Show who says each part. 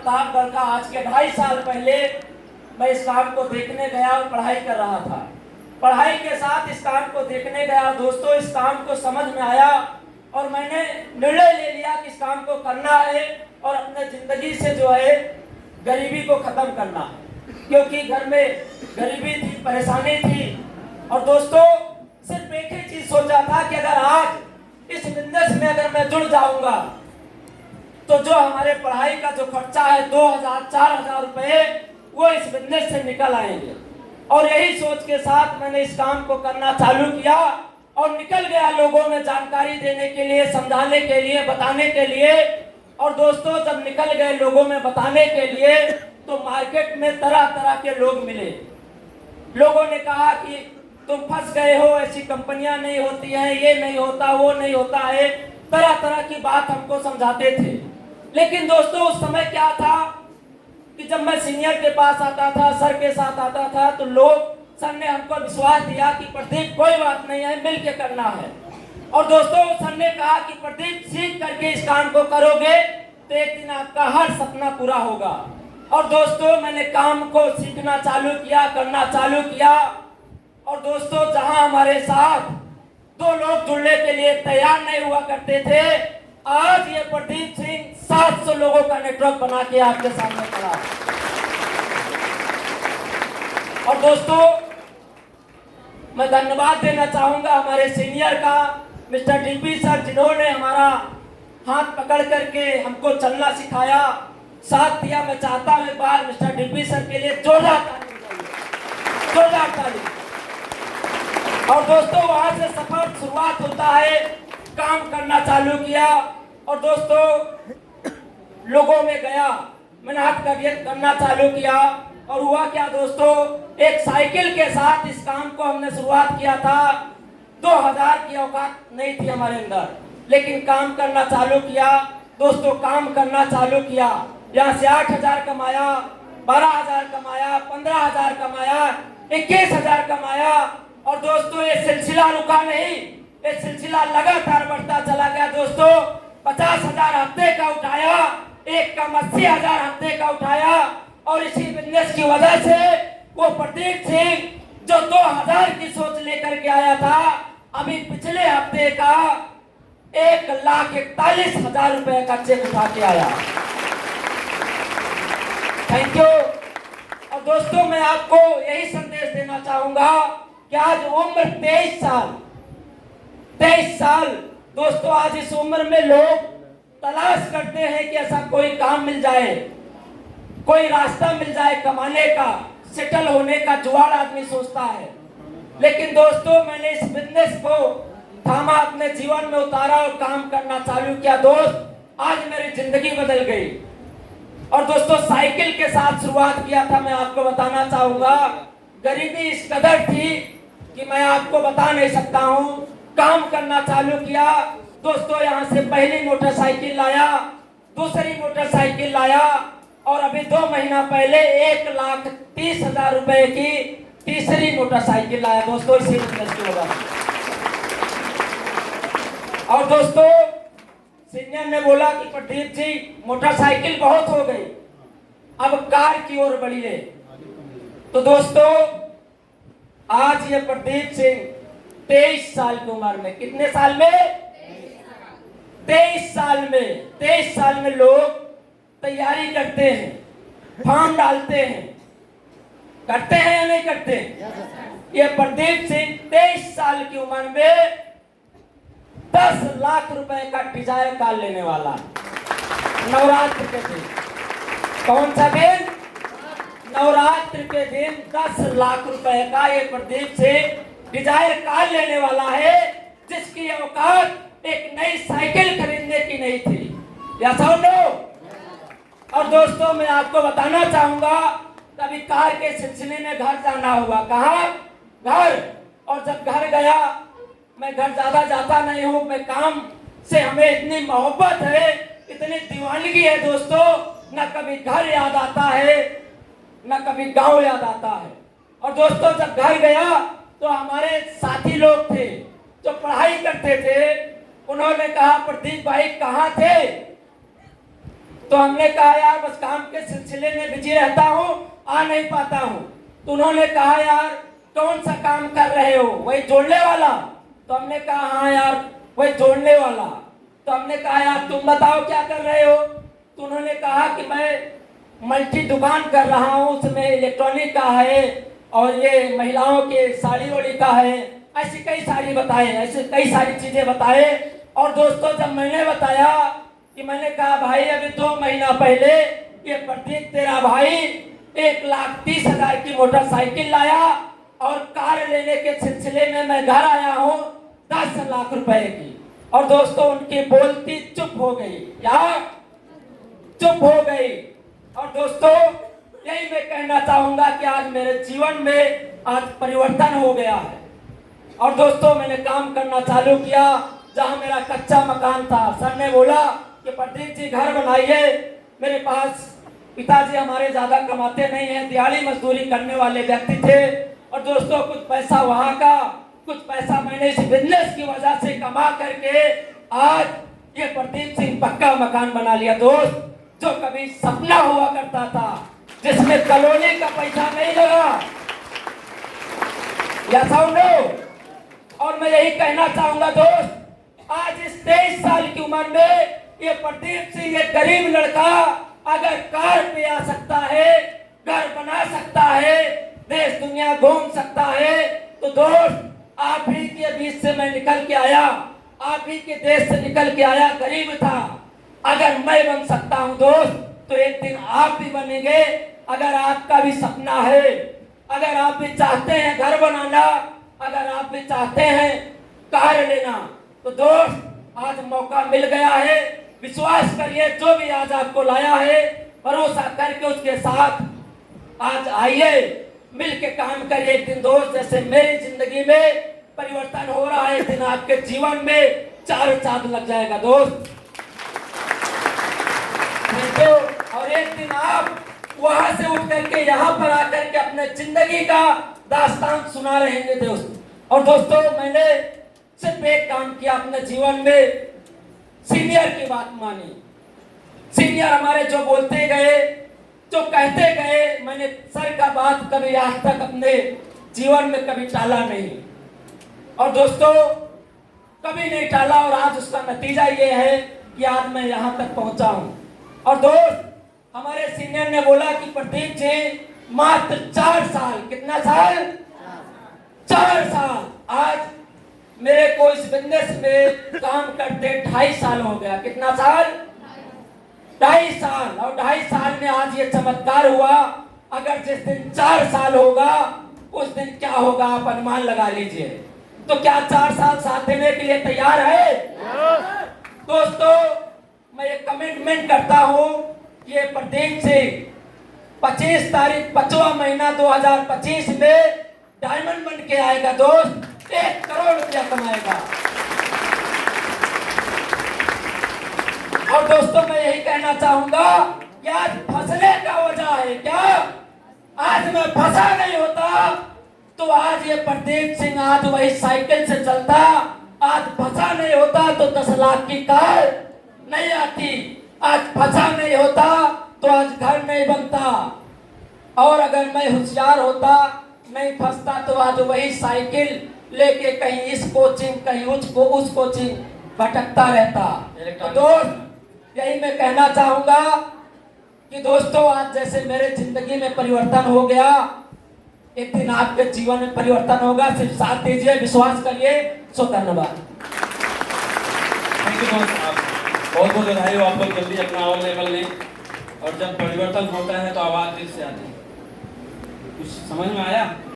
Speaker 1: प्रतापगढ़ का आज के 2.5 साल पहले मैं इस काम को देखने गया और पढ़ाई कर रहा था। पढ़ाई के साथ इस काम को देखने गया दोस्तों, इस काम को समझ में आया और मैंने निर्णय ले लिया कि इस काम को करना है और अपने जिंदगी से जो है गरीबी को खत्म करना है, क्योंकि घर में गरीबी थी, परेशानी थी। और दोस्तों सिर्फ एक ही चीज सोचा था कि अगर आज इस बिजनेस में अगर मैं जुड़ जाऊंगा तो जो हमारे पढ़ाई का जो खर्चा है 2,000-4,000 रुपए वो इस बिजनेस से निकल आएंगे। और यही सोच के साथ मैंने इस काम को करना चालू किया और निकल गया लोगों में जानकारी देने के लिए, समझाने के लिए, बताने के लिए। और दोस्तों जब निकल गए लोगों में बताने के लिए तो मार्केट में तरह तरह के लोग मिले। लोगों ने कहा कि तुम फंस गए हो, ऐसी कंपनियां नहीं होती हैं, ये नहीं होता, वो नहीं होता है, तरह तरह की बात हमको समझाते थे। लेकिन दोस्तों उस समय क्या था कि जब मैं सीनियर के पास आता था, सर के साथ आता था, तो सर ने हमको विश्वास दिया कि प्रदीप कोई बात नहीं है, मिल के करना है। और दोस्तों सर ने कहा कि प्रदीप सीख करके इस काम को करोगे तो एक दिन आपका हर सपना पूरा होगा। और दोस्तों मैंने काम को सीखना चालू किया, करना चालू किया। और दोस्तों जहां हमारे साथ 2 लोग जुड़ने के लिए तैयार नहीं हुआ करते थे, आज ये प्रदीप सिंह 700 लोगों का नेटवर्क बना के आपके सामने खड़ा है। और दोस्तों मैं धन्यवाद देना चाहूंगा हमारे सीनियर का, मिस्टर डीपी सर, जिन्होंने हमारा हाथ पकड़ करके हमको चलना सिखाया, साथ दिया। मैं चाहता हूं एक बार मिस्टर डीपी सर के लिए जोरदार ताली। और दोस्तों वहां से सफल शुरुआत होता है, काम करना चालू किया और दोस्तों लोगों में गया, मेहनत करना चालू किया। और हुआ क्या दोस्तों, एक साइकिल के साथ इस काम को हमने शुरुआत किया था। 2,000 की औकात नहीं थी हमारे अंदर, लेकिन काम करना चालू किया दोस्तों, काम करना चालू किया। यहाँ से 8,000 कमाया, 12,000 कमाया, 15,000 कमाया, 21,000 कमाया। और दोस्तों ये सिलसिला रुका नहीं, ये सिलसिला लगातार बढ़ता चला गया दोस्तों। 50,000 हफ्ते का उठाया, एक कम 80,000 हफ्ते का उठाया। और इसी बिजनेस की वजह से वो प्रदीप सिंह जो 2,000 की सोच लेकर के आया था, अभी पिछले हफ्ते का 1,41,000 रुपए का चेक उठा के आया। Thank you. और दोस्तों मैं आपको यही संदेश देना चाहूंगा कि आज उम्र 23 साल दोस्तों, आज इस उम्र में लोग तलाश करते हैं कि ऐसा कोई काम मिल जाए, कोई रास्ता मिल जाए कमाने का, सेटल होने का, जुगाड़ आदमी सोचता है। लेकिन दोस्तों मैंने इस बिजनेस को थामा, अपने जीवन में उतारा और काम करना चालू किया। दोस्त आज मेरी जिंदगी बदल गई। और दोस्तों साइकिल के साथ शुरुआत किया था, मैं आपको बताना चाहूंगा, गरीबी इस कदर थी कि मैं आपको बता नहीं सकता हूं। काम करना चालू किया दोस्तों, यहाँ से पहली मोटरसाइकिल लाया, दूसरी मोटरसाइकिल लाया और अभी 2 महीना पहले 1,30,000 रुपए की तीसरी मोटरसाइकिल लाया दोस्तों, इसी बिजनेस की वजह से। और दोस्तों सीनियर ने बोला कि प्रदीप जी मोटरसाइकिल बहुत हो गई, अब कार की ओर बढ़िए। तो दोस्तों आज ये प्रदीप सिंह 23 साल की उम्र में, कितने साल में? 23 साल में लोग तैयारी करते हैं, फॉर्म डालते हैं, करते हैं या नहीं करते? ये प्रदीप सिंह 23 साल की उम्र में 10 लाख रुपए का डिजायर कार लेने वाला, नवरात्र के दिन। कौन सा दिन? नवरात्र के दिन 10 लाख रुपए का ये प्रदीप सिंह डिजायर कार लेने वाला है, जिसकी औकात एक नई साइकिल खरीदने की नहीं थी। या सुनो। और दोस्तों मैं आपको बताना चाहूंगा, कभी कार के सिलसिले में घर जाना हुआ, कहा घर। और जब घर गया, मैं घर ज्यादा जाता नहीं हूँ, मैं काम से हमें इतनी मोहब्बत है, इतनी दीवानगी है दोस्तों, न कभी घर याद आता है न कभी गांव याद आता है। और दोस्तों जब घर गया तो हमारे साथी लोग थे जो पढ़ाई करते थे, उन्होंने कहा प्रदीप भाई कहाँ थे? तो हमने कहा यार बस काम के सिलसिले में बिजी रहता हूँ, आ नहीं पाता हूँ। तो उन्होंने कहा यार कौन सा काम कर रहे हो, वही जोड़ने वाला? तो हमने कहा हाँ यार वही जोड़ने वाला। तो हमने कहा यार तुम बताओ क्या कर रहे हो? तो उन्होंने कहा कि मैं मल्टी दुकान कर रहा हूँ, उसमें इलेक्ट्रॉनिक का है और ये महिलाओं के साड़ी वाड़ी का है, ऐसी कई सारी चीजें बताए। और दोस्तों जब मैंने बताया कि मैंने कहा भाई अभी 2 महीना पहले ये प्रतीक तेरा भाई 1,30,000 की मोटरसाइकिल लाया और कार लेने के सिलसिले में मैं घर आया हूँ 10 लाख रुपए की। और दोस्तों उनकी बोलती चुप हो गई, क्या चुप हो गई। और दोस्तों यही मैं कहना चाहूंगा कि आज मेरे जीवन में आज परिवर्तन हो गया है। और दोस्तों मैंने काम करना चालू किया। जहां मेरा कच्चा मकान था, सर ने बोला कि प्रदीप जी घर बनाइए। मेरे पास पिताजी हमारे ज्यादा कमाते नहीं हैं, दिहाड़ी मजदूरी करने वाले व्यक्ति थे। और दोस्तों कुछ पैसा वहां का, कुछ पैसा मैंने इस बिजनेस की वजह से कमा करके आज ये प्रदीप सिंह पक्का मकान बना लिया। दोस्त जो कभी सपना हुआ करता था, जिसमें कॉलोनी का पैसा नहीं लगा, या साउंडो। और मैं यही कहना चाहूंगा दोस्त, आज इस 23 साल की उम्र में ये प्रदीप सिंह ये गरीब लड़का अगर कार पे आ सकता है, घर बना सकता है, देश दुनिया घूम सकता है, तो दोस्त आप ही के बीच से मैं निकल के आया, आप ही के देश से निकल के आया, गरीब था। अगर मैं बन सकता हूं दोस्त, तो एक दिन आप भी बनेंगे। अगर आपका भी सपना है, अगर आप भी चाहते हैं घर बनाना, अगर आप भी चाहते हैं कार लेना, तो दोस्त आज मौका मिल गया है। विश्वास करिए, जो भी आज आपको लाया है, भरोसा करके उसके साथ आज आइए, मिल के काम करिए। एक दिन दोस्त जैसे मेरी जिंदगी में परिवर्तन हो रहा है, एक दिन आपके जीवन में 4 चांद लग जाएगा दोस्त। और एक दिन आप वहां से उठ करके यहाँ पर आकर के अपने जिंदगी का दास्तान सुना रहेंगे दोस्त। और दोस्तों मैंने सिर्फ एक काम किया अपने जीवन में, सीनियर की बात मानी। सीनियर हमारे जो बोलते गए, जो कहते गए, मैंने सर का बात कभी आज तक अपने जीवन में कभी टाला नहीं। और दोस्तों कभी नहीं टाला, और आज उसका नतीजा ये है कि आज मैं यहाँ तक पहुंचा हूँ। और दोस्त हमारे सीनियर ने बोला कि प्रदीप जी मात्र 4 साल, कितना साल? 4 साल। आज मेरे को इस बिजनेस में काम करते 2.5 साल हो गया। कितना साल? 2.5 साल। और 2.5 साल में आज ये चमत्कार हुआ। अगर जिस दिन 4 साल होगा, उस दिन क्या होगा आप अनुमान लगा लीजिए। तो क्या 4 साल साथ देने के लिए तैयार है? दोस्तों मैं ये कमिटमेंट करता हूँ कि ये प्रदीप सिंह 25 तारीख 5वां महीना 2025 में डायमंड बन के आएगा दोस्त, 1 करोड़ रुपया कमाएगा। और दोस्तों मैं यही कहना चाहूंगा कि आज फंसने का वजह है क्या? आज मैं फंसा नहीं होता तो आज ये प्रदीप सिंह आज वही साइकिल से चलता। आज फंसा नहीं होता तो 10 लाख की कार नहीं आती। आज फंसा नहीं होता तो आज घर नहीं बनता। और अगर मैं होशियार होता, नहीं फंसता, तो आज वही साइकिल लेके कहीं इस कोचिंग, कहीं उस कोचिंग भटकता रहता। तो दोस्त यही मैं कहना चाहूंगा कि दोस्तों आज जैसे मेरे जिंदगी में परिवर्तन हो गया, एक दिन आपके जीवन में परिवर्तन होगा। सिर्फ साथ दीजिए, विश्वास करिए। सो धन्यवाद।
Speaker 2: थैंक यू दोस्त, आप बहुत बहुत बधाई हो। आप लोग जल्दी अपना और लेवल लें। और जब परिवर्तन होता है तो आवाज़ दिल से आती है। कुछ समझ में आया?